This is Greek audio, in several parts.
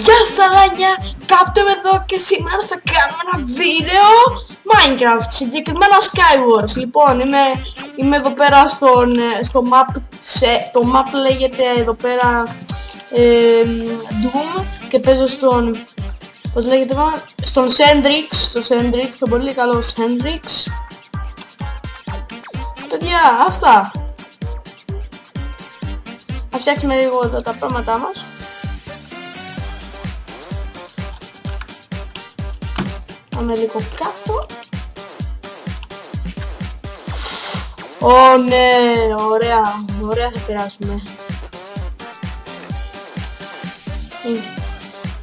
Γεια στα δάνεια, Captain εδώ και σήμερα θα κάνουμε ένα βίντεο Minecraft, συγκεκριμένα Skywars. Λοιπόν, είμαι εδώ πέρα στο map, το map λέγεται εδώ πέρα Doom και παίζω στον, πώς λέγεται, στον Sendrix, τον πολύ καλό Sendrix. Παιδιά, αυτά. Θα φτιάξουμε λίγο εδώ τα πράγματά μας. Πάμε λίγο κάτω. Ω ναι, ωραία θα περάσουμε.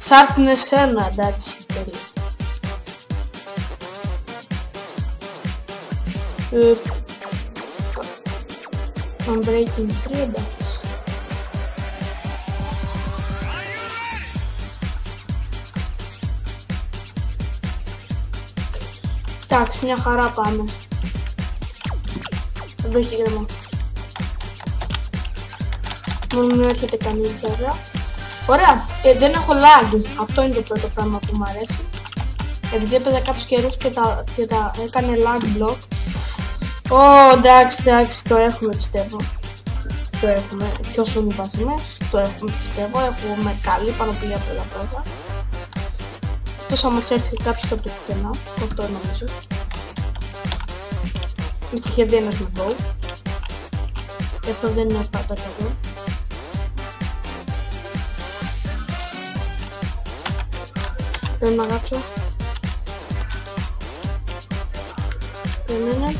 Sharpness 1, εντάξει, τέλεια. Unbreaking 3, εντάξει. Εντάξει, μια χαρά πάμε. Εδώ έχει γκρεμό. Μόνο μην έρχεται κανείς βέβαια. Ωραία, δεν έχω lag. Αυτό είναι το πρώτο πράγμα που μου αρέσει. Επειδή έπαιζα κάποιους καιρούς και τα έκανε lag block. Εντάξει, το έχουμε πιστεύω. Το έχουμε, και όσο μου βάζουμε, το έχουμε πιστεύω. Έχουμε καλή πανοπλία από όλα πρώτα. Τόσο μας έρθει κάποιος από το πουθενά, αυτό νομίζω. Στοιχεύει ένας με bow. Και αυτό δεν είναι πάντα καλό. Πρέπει να γράψω. Περίμενε.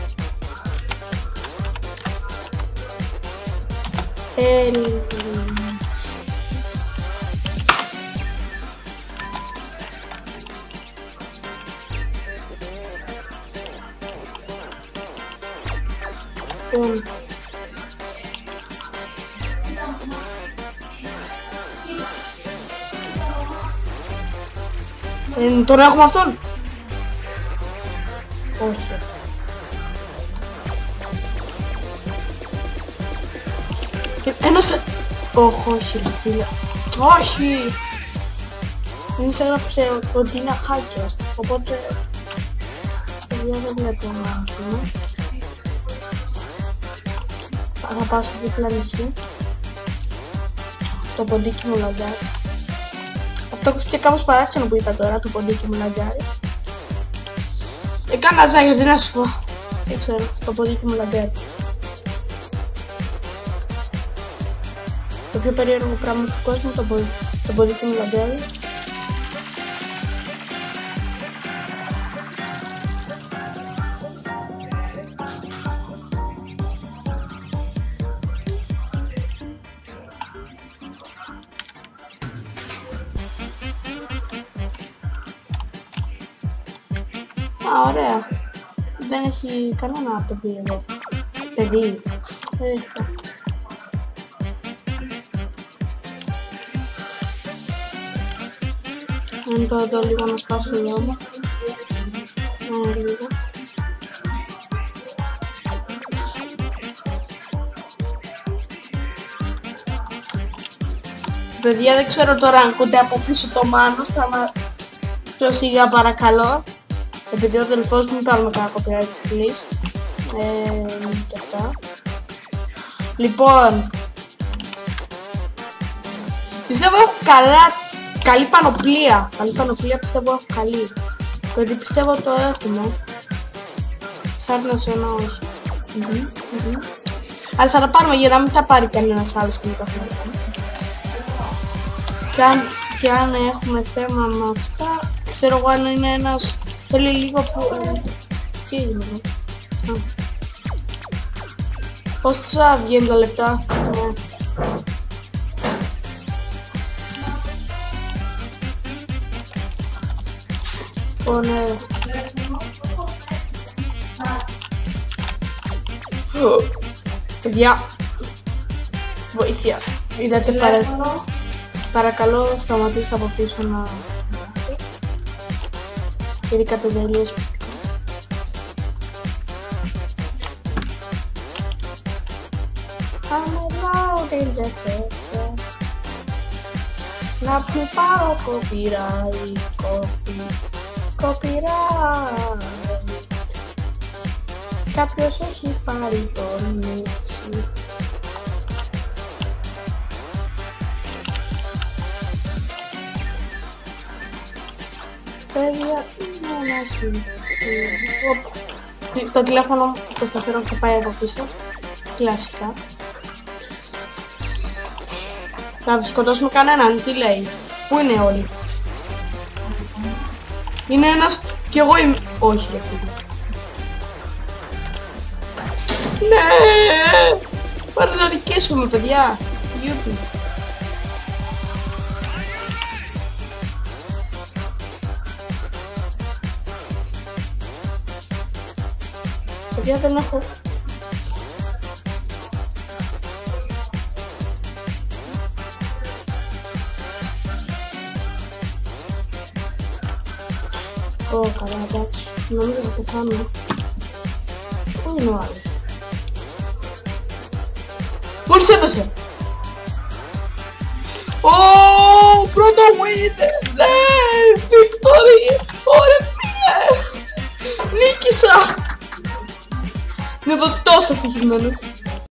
Τον έχουμε αυτόν. Όχι. Ένας... όχι φίλε. Όχι. Εμείς έγραψε ότι είναι hackers. Οπότε... δεν βλέπω να πούμε. Θα πάω στη δίπλα νησί. Το ποντίκι μου λαγκάρει. Αυτό ακούστηκε κάπως παράξενο που είπα τώρα, το ποντίκι μου λαγκάρει. Κάνα ζάγιος, δεν να σου πω. Δεν ξέρω, το ποντίκι μου λαγκάρει. Το πιο περίεργο πράγμα του κόσμου, το ποντίκι μου λαγκάρει. Ωραία. Δεν έχει κανένα παιδί εδώ. Παιδί. Αν το εδώ λίγο να σπάσω εδώ μου. Λίγο. Παιδιά, δεν ξέρω τώρα αν ακούτε από πίσω το Μάνος. Θα πιο σιγά παρακαλώ. Επειδή ο αδελφός μου πάρουμε κανένα copyright please. Και αυτά. Λοιπόν, πιστεύω έχω καλή πανοπλία. Καλή πανοπλία πιστεύω έχω καλή. Γιατί πιστεύω το έχουμε. Σάρνος ένα όχι. Αλλά θα τα πάρουμε για να μην τα πάρει κανένας άλλος και μην τα έχουμε. Και αν έχουμε θέμα με αυτά, ξέρω εγώ αν είναι ένας... Θέλει λίγο που... Τι έγινε εδώ? Πόσα βγαίνει τα λεπτά? Ναι. Παιδιά, βοήθεια. Είδατε παρακαλώ σταματήστε από πίσω να... Ειδικά το τελείως πιστικά. Να μην πάρω copyright, copyright. Κάποιος έχει πάρει το music. Παιδιά, είναι ένα σύντομο. Το τηλέφωνο μου, το σταθερό χτυπάει από πίσω. Κλασικά. Θα σκοτώσουμε κανέναν, τι λέει. Πού είναι όλοι. Είναι ένας κι εγώ είμαι. Όχι, ρε φίλε. Ναι! Πάρε να δικήσουμε, παιδιά. YouTube. Παιδιά, δεν έχω. Καλά, εντάξει. Νομίζω θα πεθάνω. Πού είναι ο άλλος. Μόλις έπεσε. Πρώτο win. Ναι, victory. Ωραία φίλε. Νίκησα. Είναι εδώ τόσο ευτυχισμένος.